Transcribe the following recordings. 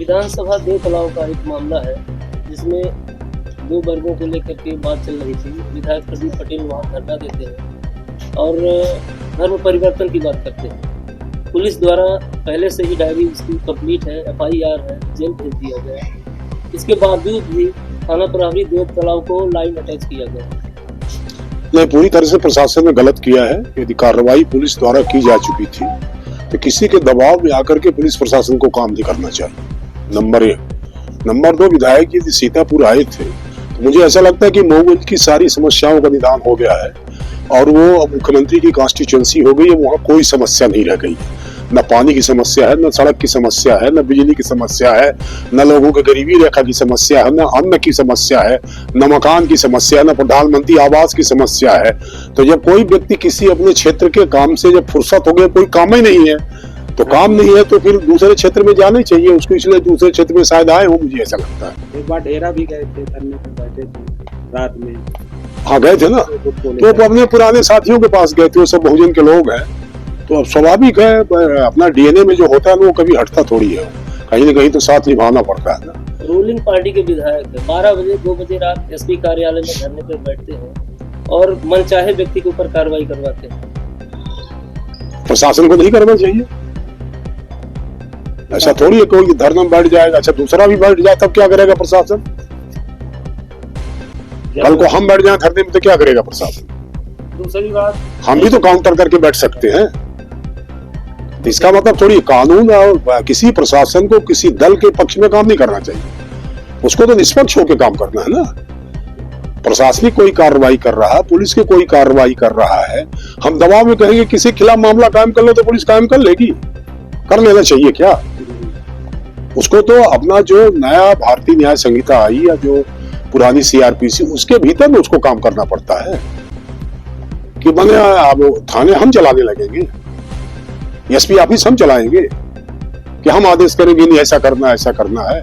विधानसभा दो तलाव का एक मामला है जिसमें दो वर्गों को लेकर के बात चल रही थी। विधायक प्रदीप पटेल वहाँ धरना देते हैं और धर्म परिवर्तन की बात करते हैं। पुलिस द्वारा पहले से ही डायरी उसकी कंप्लीट है, FIR है, जेल भेज दिया गया। इसके बावजूद भी थाना प्रभारी दो तलाव को लाइन अटैच किया गया। नहीं, पूरी तरह से प्रशासन ने गलत किया है। यदि कार्रवाई पुलिस द्वारा की जा चुकी थी तो किसी के दबाव में आकर के पुलिस प्रशासन को काम नहीं करना चाहिए। नंबर 1। नंबर 2, विधायक यदि सीतापुर आए थे तो मुझे ऐसा लगता है कि मऊ की सारी समस्याओं का निदान हो गया है और वो अब मुख्यमंत्री की कॉन्स्टिट्यूएंसी हो गई है। वहाँ कोई समस्या नहीं रह गई है। न पानी की समस्या है, न सड़क की समस्या है, न बिजली की समस्या है, न लोगों के गरीबी रेखा की समस्या है, न अन्न की समस्या है, न मकान की समस्या है, न प्रधानमंत्री आवास की समस्या है। तो जब कोई व्यक्ति किसी अपने क्षेत्र के काम से जब फुर्सत हो गया, कोई काम ही नहीं है तो काम नहीं है तो फिर दूसरे क्षेत्र में जाना ही चाहिए उसको। इसलिए दूसरे क्षेत्र में शायद आए हो, मुझे ऐसा लगता है। एक बार डेरा भी गए थे, धरने पर बैठे थे रात में। हाँ गए थे ना, तो अपने पुराने साथियों के पास गए थे, वो सब बहुजन के लोग हैं। तो अब स्वाभाविक है, अपना DNA में जो होता है वो कभी हटता थोड़ी है, कहीं ना कहीं तो साथ निभाना पड़ता है ना। रूलिंग पार्टी के विधायक 12 बजे 2 बजे रात SP कार्यालय में धरने पर बैठते हैं और मनचाहे व्यक्ति के ऊपर कार्रवाई करवाते हैं। प्रशासन को नहीं करना चाहिए, ऐसा थोड़ी है कोई धरना में बैठ जाएगा, अच्छा दूसरा भी बैठ जाए तब क्या करेगा प्रशासन? कल को हम बैठ जाए धरने में तो क्या करेगा प्रशासन? दूसरी बात, हम भी तो काउंटर करके बैठ सकते हैं। तो इसका मतलब थोड़ी कानून और किसी प्रशासन को किसी दल के पक्ष में काम नहीं करना चाहिए, उसको तो निष्पक्ष होकर काम करना है ना। प्रशासनिक कोई कार्रवाई कर रहा है, पुलिस की कोई कार्रवाई कर रहा है, हम दबाव में कहेंगे किसी के खिलाफ मामला कायम कर लो तो पुलिस कायम कर लेगी, कर लेना चाहिए क्या? उसको तो अपना जो नया भारतीय न्याय संहिता आई या जो पुरानी CRPC उसके भीतर में उसको काम करना पड़ता है कि बने अब थाने हम चलाने लगेंगे, SP ऑफिस हम चलाएंगे कि हम आदेश करेंगे नहीं ऐसा करना है।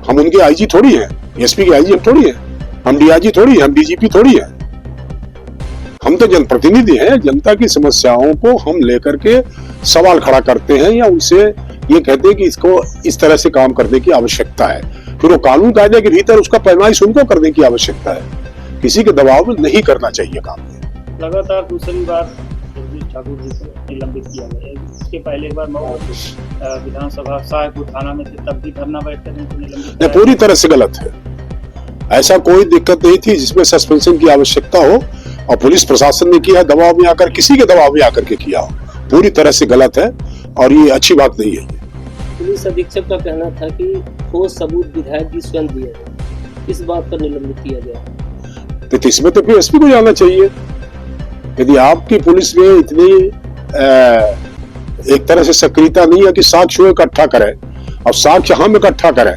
हम उनके IG थोड़ी हैं, SP के IG हम थोड़ी हैं, हम DIG थोड़ी हैं, हम DGP थोड़ी हैं। हम तो जनप्रतिनिधि हैं, जनता की समस्याओं को हम लेकर के सवाल खड़ा करते हैं या उनसे ये कहते हैं कि इसको इस तरह से काम करने की आवश्यकता है। फिर वो कानून कायदे के भीतर उसका पैमाइश उनको करने की आवश्यकता है, किसी के दबाव में नहीं करना चाहिए काम। लगातार दूसरी बार जगदीश ठाकुर जी को निलंबित किया गया। इसके पहले एक बार मऊ विधानसभा साहेबपुर थाना में थे, तब भी धरना बैठकर इनको निलंबित किया। पूरी तरह से गलत है, ऐसा कोई दिक्कत नहीं थी जिसमें सस्पेंशन की आवश्यकता हो और पुलिस प्रशासन ने किया दबाव में आकर, किसी के दबाव में आकर के किया हो। पूरी तरह से गलत है और ये अच्छी बात नहीं है। पुलिस अधीक्षक का कहना था कि ठोस सबूत विधायक जी स्वयं दिए, इस बात पर निलंबित किया गया। तो इसमें तो फिर SP को जाना चाहिए। यदि आपकी पुलिस में इतनी एक तरह से सक्रियता नहीं है कि साक्ष्य इकट्ठा करें और साक्ष्य हम इकट्ठा करें,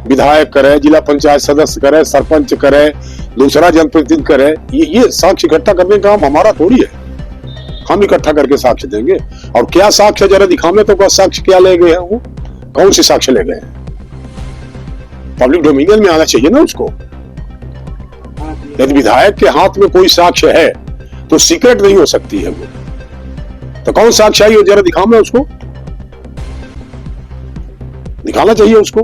विधायक करे, जिला पंचायत सदस्य करे, सरपंच करे, दूसरा जनप्रतिनिधि करे, ये साक्ष्य इकट्ठा करने का काम हमारा थोड़ी है। हम इकट्ठा करके साक्ष्य देंगे और क्या साक्ष्य जरा दिखाने तो साक्ष्य क्या ले गए हैं, वो कौन से साक्ष्य ले गए हैं? पब्लिक डोमिनियन में आना चाहिए ना उसको। यदि विधायक के हाथ में कोई साक्ष्य है तो सीक्रेट नहीं हो सकती है वो, तो कौन साक्ष्य आई हो जरा दिखाओ, उसको दिखाना चाहिए उसको।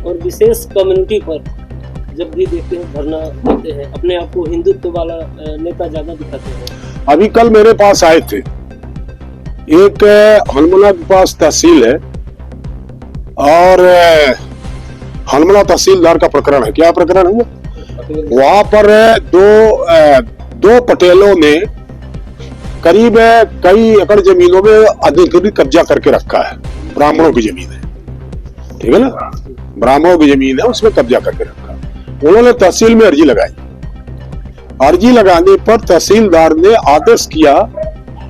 और विशेष कम्युनिटी पर जब भी देखते हैं धरना देते हैं, अपने आप को हिंदुत्व वाला नेता ज्यादा दिखाते हैं। अभी कल मेरे पास आए थे, एक हलमना के पास तहसील है और हलमना तहसीलदार का प्रकरण है। क्या प्रकरण है वो? वहां पर दो पटेलों ने करीब कई एकड़ जमीनों में अधिकृत कब्जा करके रखा है। ब्राह्मणों की जमीन है, ठीक है ना, ब्राह्मणों की जमीन है, उसमें कब्जा करके रखा। उन्होंने तहसील में अर्जी लगाई। अर्जी लगाने पर तहसीलदार ने आदेश किया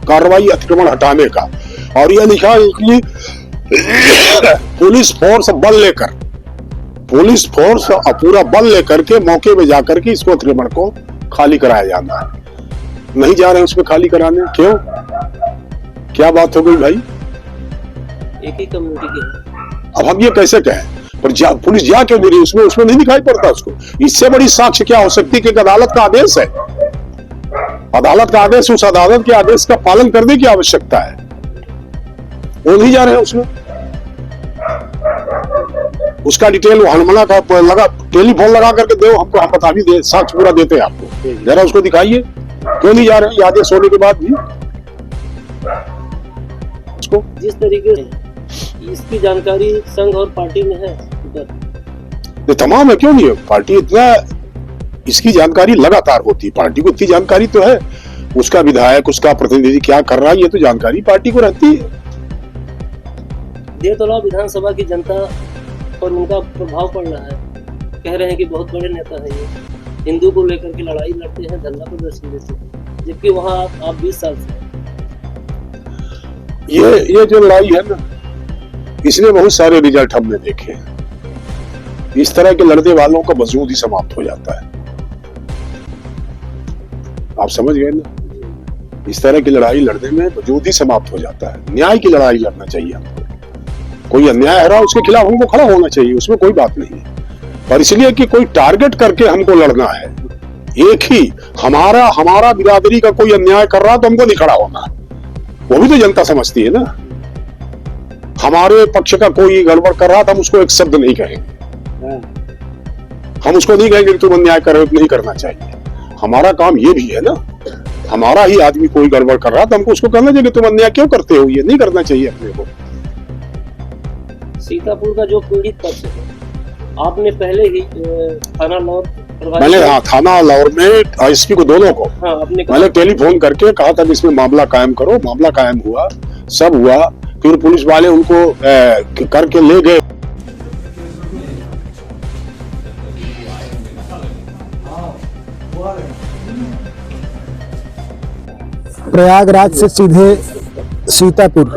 कार्रवाई अतिक्रमण हटाने का और यह लिखा कि पुलिस फोर्स पूरा बल लेकर के मौके में जाकर के इसको अतिक्रमण को खाली कराया जाना है। नहीं जा रहे उसमें खाली कराने, क्यों? क्या बात हो गई भाई? एक ही कम्युनिटी के। अब हम ये कैसे कहें? पर पुलिस जा क्यों नहीं रही उसमें नहीं दिखाई पड़ता उसको। इससे बड़ी साक्ष्य क्या हो सकती है कि अदालत का आदेश है, अदालत का आदेश, उस अदालत के आदेश का पालन करने की आवश्यकता है। वो नहीं जा रहे हैं उसमें। उसका डिटेल हनुमाना का लगा, टेलीफोन लगा करके दो हमको, हम बता भी दे, साक्ष्य पूरा देते हैं आपको, जरा उसको दिखाइए क्यों नहीं जा रहे हैं आदेश होने के बाद भी उसको। जिस तरीके से इसकी जानकारी संघ और पार्टी में है ये तमाम है, क्यों नहीं है। पार्टी इतना, इसकी जानकारी लगातार होती है, पार्टी को इतनी जानकारी तो है, उसका विधायक उसका प्रतिनिधि क्या कर रहा है ये तो जानकारी पार्टी को रहती है। देवतलाव विधानसभा की जनता पर उनका प्रभाव पड़ रहा है, कह रहे हैं कि बहुत बड़े नेता है ये, हिंदू को लेकर के लड़ाई लड़ते हैं, धरना प्रदर्शन देते हैं, जबकि वहाँ आप 20 साल से ये जो लड़ाई है ना, इसमें बहुत सारे रिजल्ट हमने देखे हैं। इस तरह के लड़ने वालों का वजूद ही समाप्त हो जाता है, आप समझ गए ना। इस तरह की लड़ाई लड़ने में वजूद ही समाप्त हो जाता है। न्याय की लड़ाई लड़ना चाहिए हमको, कोई अन्याय है रहा उसके खिलाफ हमको खड़ा होना चाहिए, उसमें कोई बात नहीं है। पर इसलिए कि कोई टारगेट करके हमको लड़ना है, एक ही हमारा बिरादरी का कोई अन्याय कर रहा तो हमको नहीं खड़ा होना, वो भी तो जनता समझती है ना। हमारे पक्ष का कोई गड़बड़ कर रहा तो हम उसको एक शब्द नहीं कहेंगे, हम उसको नहीं कहेंगे कि तुम अन्याय कर रहे हो, नहीं करना चाहिए। हमारा काम ये भी है ना, हमारा ही आदमी कोई गड़बड़ कर रहा तो हमको उसको कहना चाहिए कि तुम अन्याय क्यों करते हो, ये नहीं करना चाहिए अपने को। सीतापुर का जो पीड़ित पक्ष है, आपने पहले ही थाना लौर मैंने थाना लौर में एसपी को, दोनों को मैंने टेलीफोन करके कहा था इसमें मामला कायम करो, मामला कायम हुआ, सब हुआ, फिर पुलिस वाले उनको करके ले गए। प्रयागराज से सीधे सीतापुर,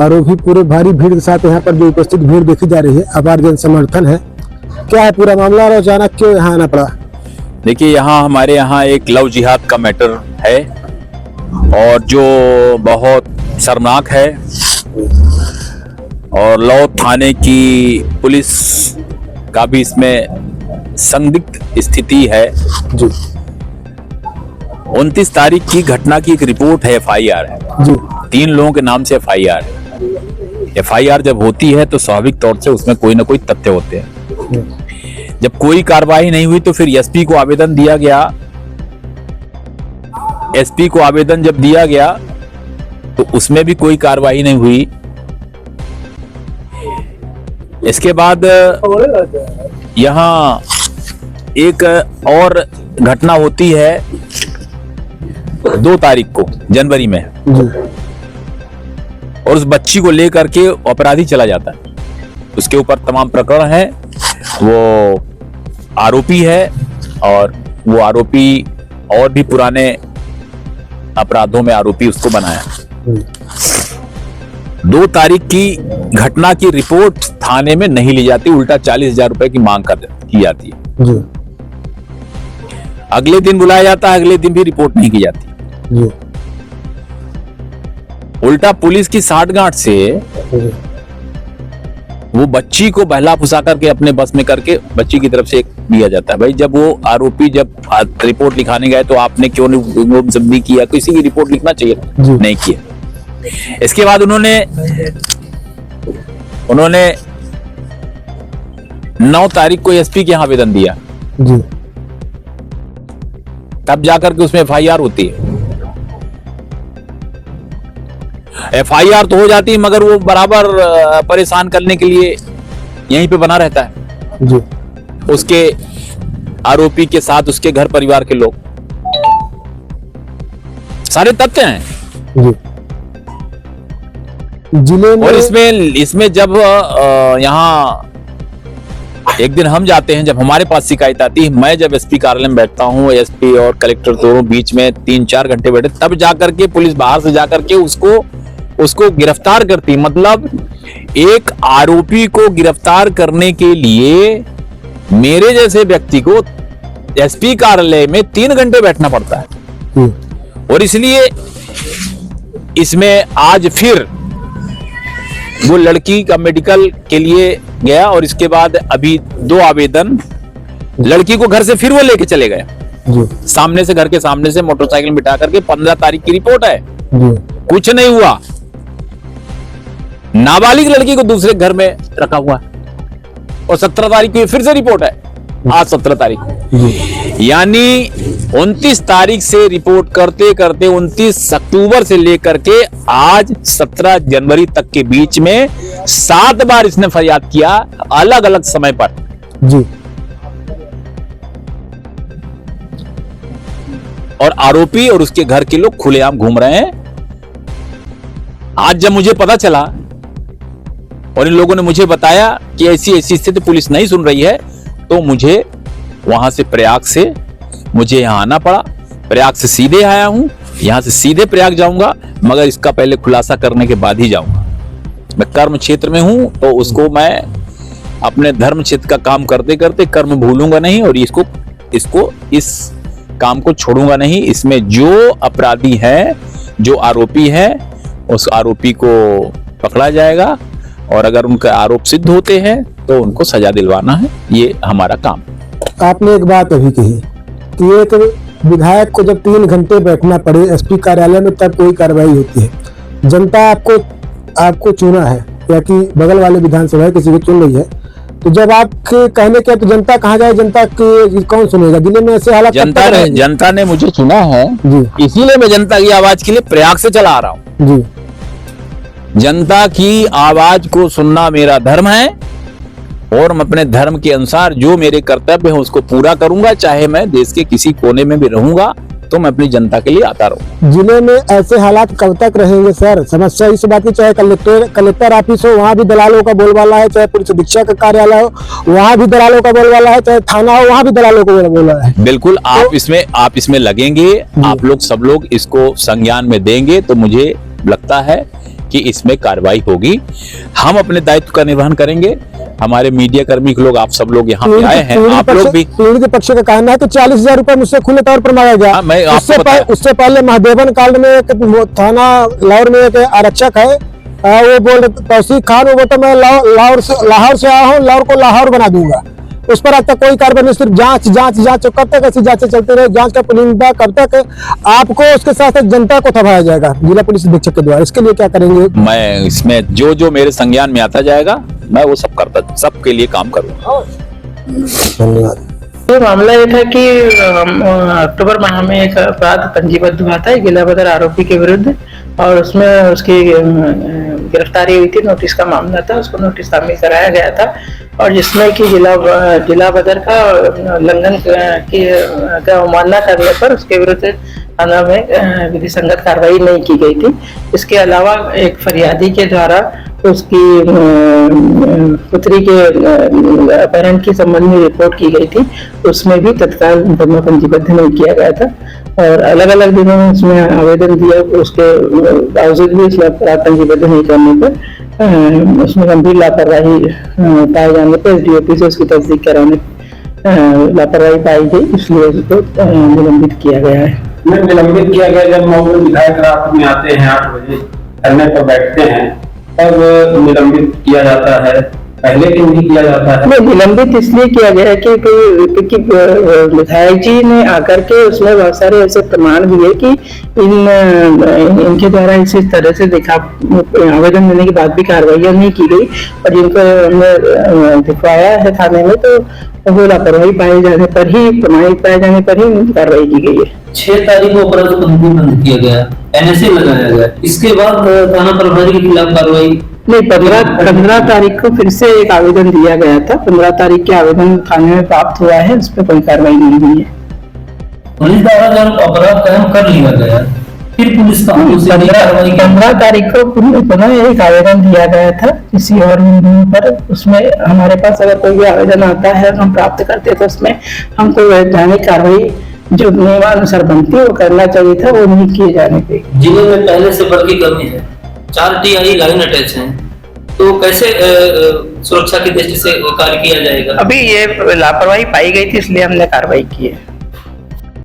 और वो भी पूरे भारी भीड़ के साथ यहाँ पर जो उपस्थित भीड़ देखी जा रही है, अपार जन समर्थन है। क्या है पूरा मामला और अचानक क्यों यहाँ आना पड़ा? देखिए, यहाँ हमारे यहाँ एक लव जिहाद का मैटर है और जो बहुत शर्मनाक है, और लौ थाने की पुलिस का भी इसमें संदिग्ध स्थिति है। 29 तारीख की घटना की एक रिपोर्ट है, FIR है, 3 लोगों के नाम से FIR है। FIR जब होती है तो स्वाभाविक तौर से उसमें कोई ना कोई तथ्य होते हैं। जब कोई कार्रवाई नहीं हुई तो फिर SP को आवेदन दिया गया। SP को आवेदन जब दिया गया तो उसमें भी कोई कार्रवाई नहीं हुई। इसके बाद यहाँ एक और घटना होती है 2 तारीख को जनवरी में, और उस बच्ची को लेकर के अपराधी चला जाता है। उसके ऊपर तमाम प्रकरण है, वो आरोपी है, और वो आरोपी और भी पुराने अपराधों में आरोपी उसको बनाया। 2 तारीख की घटना की रिपोर्ट थाने में नहीं ली जाती, उल्टा 40,000 रुपए की मांग की जाती है। अगले दिन बुलाया जाता है, अगले दिन भी रिपोर्ट नहीं की जाती। उल्टा पुलिस की साठगांठ से वो बच्ची को बहला फुसा करके अपने बस में करके बच्ची की तरफ से एक दिया जाता है। भाई, जब वो आरोपी जब रिपोर्ट लिखाने गए तो आपने क्यों नहीं किया? किसी की रिपोर्ट लिखना चाहिए, नहीं किया। इसके बाद उन्होंने 9 तारीख को SP के यहाँ आवेदन दिया, तब जाकर के उसमें FIR होती है। FIR तो हो जाती है, मगर वो बराबर परेशान करने के लिए यहीं पे बना रहता है उसके आरोपी के साथ उसके घर परिवार के लोग, सारे तथ्य हैं जिले में। और इसमें जब यहाँ एक दिन हम जाते हैं, जब हमारे पास शिकायत आती है, मैं जब SP कार्यालय में बैठता हूँ, SP और कलेक्टर दोनों बीच में 3-4 घंटे बैठे, तब जाकर के पुलिस बाहर से जाकर के उसको गिरफ्तार करती। मतलब एक आरोपी को गिरफ्तार करने के लिए मेरे जैसे व्यक्ति को SP कार्यालय में 3 घंटे बैठना पड़ता है। और इसलिए इसमें आज फिर वो लड़की का मेडिकल के लिए गया, और इसके बाद अभी 2 आवेदन, लड़की को घर से फिर वो लेके चले गए, सामने से, घर के सामने से मोटरसाइकिल बिठा करके। 15 तारीख की रिपोर्ट है, कुछ नहीं हुआ। नाबालिग लड़की को दूसरे घर में रखा हुआ है। और 17 तारीख की फिर से रिपोर्ट है, आज 17 तारीख यानी 29 तारीख से रिपोर्ट करते करते 29 अक्टूबर से लेकर के आज 17 जनवरी तक के बीच में 7 बार इसने फरियाद किया, अलग अलग समय पर जी। और आरोपी और उसके घर के लोग खुलेआम घूम रहे हैं। आज जब मुझे पता चला और इन लोगों ने मुझे बताया कि ऐसी ऐसी स्थिति पुलिस नहीं सुन रही है, तो मुझे वहां से प्रयाग से मुझे यहां आना पड़ा। प्रयाग से सीधे आया हूं, यहां से सीधे प्रयाग जाऊंगा, मगर इसका पहले खुलासा करने के बाद ही जाऊंगा। मैं कर्म क्षेत्र में हूं तो उसको मैं अपने धर्म क्षेत्र का काम करते करते कर्म भूलूंगा नहीं और इसको इस काम को छोड़ूंगा नहीं। इसमें जो अपराधी है, जो आरोपी है, उस आरोपी को पकड़ा जाएगा और अगर उनके आरोप सिद्ध होते हैं तो उनको सजा दिलवाना है, ये हमारा काम। आपने एक बात अभी कही कि एक विधायक को जब 3 घंटे बैठना पड़े एसपी कार्यालय में तब कोई कार्रवाई होती है। जनता आपको चुना है या कि बगल वाले विधानसभा किसी को चुन रही है, तो जब आपके कहने के तो जनता कहाँ जाए, जनता के कौन सुनेगा? जिले में ऐसे हालात जनता ने मुझे चुना है जी, इसीलिए मैं जनता की आवाज के लिए प्रयाग से चला आ रहा हूँ जी। जनता की आवाज को सुनना मेरा धर्म है और मैं अपने धर्म के अनुसार जो मेरे कर्तव्य हैं उसको पूरा करूंगा। चाहे मैं देश के किसी कोने में भी रहूंगा तो मैं अपनी जनता के लिए आता रहूंगा। जिले में ऐसे हालात कब तक रहेंगे सर? समस्या इस बात की, चाहे कलेक्टर ऑफिस हो वहाँ भी दलालों का बोलबाला है, चाहे पुलिस अधीक्षक का कार्यालय हो वहाँ भी दलालों का बोलबाला है, चाहे थाना हो वहाँ भी दलालों का बोलबाला है। बिल्कुल आप इसमें लगेंगे, आप लोग सब लोग इसको संज्ञान में देंगे तो मुझे लगता है कि इसमें कार्रवाई होगी। हम अपने दायित्व का निर्वहन करेंगे। हमारे मीडिया कर्मी लोग, आप सब लोग यहाँ पे आए हैं, आप लोग भी। पीड़ित के पक्ष का कहना है कि 40,000 रुपए मुझसे खुले तौर पर मांगा गया। उससे पहले महादेवन कांड में एक थाना लाहौर में एक आरक्षक है, वो बोल तौसीफ खान, वो बोलता मैं लाहौर से आया हूँ, लाहौर को लाहौर बना दूंगा। उस पर आज तक कोई कार्रवाई नहीं, सिर्फ जांच। कब तक ऐसी जांचें चलती रहे? जांच का पुलिंदा कब तक? आपको उसके साथ साथ जनता को थमाया जाएगा जिला पुलिस अधीक्षक के द्वारा। इसके लिए क्या करेंगे? मैं इसमें जो मेरे संज्ञान में आता जाएगा मैं वो सबके लिए काम करूंगा। धन्यवाद। ये मामला ये था कि अक्टूबर माह में एक अपराध पंजीबद्ध हुआ था गिलाबदर आरोपी के विरुद्ध और उसमें उसकी गिरफ्तारी हुई थी। नोटिस का मामला था, उसको नोटिस तामील कराया गया था और जिसमें कि जिला बदर का उल्लंघन की अवमानना करने पर उसके विरुद्ध थाना में विधि संगत कार्रवाई नहीं की गई थी। इसके अलावा एक फरियादी के द्वारा उसकी पुत्री के अपहरण के संबंध में रिपोर्ट की गई थी, उसमें भी तत्काल मुकदमा पंजीबद्ध नहीं किया गया था और अलग अलग दिनों में उसमें आवेदन दिया, उसके बावजूद भी इसमें अपराध पंजीबद्ध नहीं करने पर उसमें गंभीर लापरवाही पाए जाने पर एसडीओपी से उसकी तस्दीक कराने लापरवाही पाई गई, इसलिए उसको निलंबित किया गया है। निलंबित किया गया। जब मौजूद विधायक रात में आते हैं 8 बजे धरने पर बैठते हैं तब निलंबित किया जाता है, पहले क्यों नहीं किया जाता है? नहीं, निलंबित इसलिए किया गया है क्योंकि विधायक जी ने आकर के उसमें बहुत सारे ऐसे प्रमाण भी है कि इनके द्वारा इसी तरह से आवेदन देने के बाद भी कार्रवाई नहीं की गई और जिनको हमने दिखवाया है थाने में तो वो लापरवाही पाए जाने पर ही, प्रमाणित पाए जाने पर ही कार्रवाई की गई है। 6 तारीख को अपराध को बंद किया गया, एनएसए लगाया गया, इसके बाद थाना प्रभारी के खिलाफ कार्रवाई नहीं। 15 तारीख को फिर से एक आवेदन दिया गया था, 15 तारीख के आवेदन थाने में प्राप्त हुआ है, उस पर कोई कार्रवाई नहीं हुई है। पुलिस द्वारा जब अपराध कायम कर लिया गया फिर पुलिस का 15 तारीख को पुनः एक आवेदन दिया गया था किसी और पर, उसमें हमारे पास अगर कोई भी आवेदन आता है हम प्राप्त करते हैं तो उसमें हमको वैधानिक कार्रवाई जो नियमानुसार बनती है वो करना चाहिए था, वो नहीं किए जाने पे जिले में पहले से बढ़ की कमी है। 4 TI लाइन अटैच हैं, तो कैसे सुरक्षा की दृष्टि से कार्य किया जाएगा? अभी ये लापरवाही पाई गई थी इसलिए हमने कार्रवाई की है।